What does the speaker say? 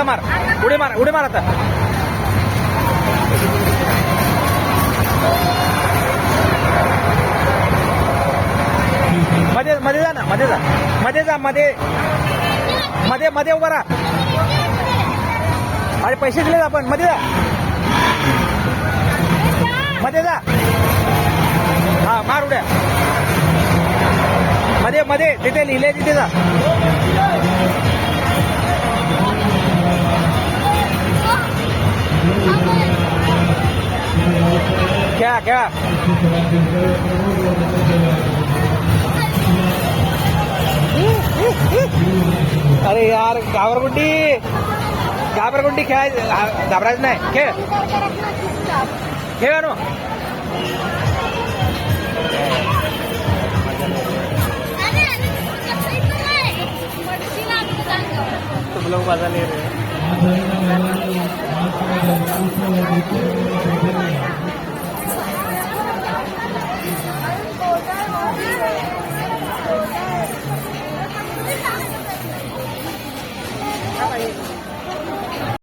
आता मार, उडी मार आता. मध्ये जा ना, मध्ये उभा राहा. अरे पैसे दिले आपण, मध्ये जा. हा मार उड्या. मध्ये तिथे लिहिले, तिथे जा. खेळा. अरे यार घाबरगुंडी खेळायचं, घाबरायचं नाही. खेळ नो. तुम लोग मजा ले रहे हैं.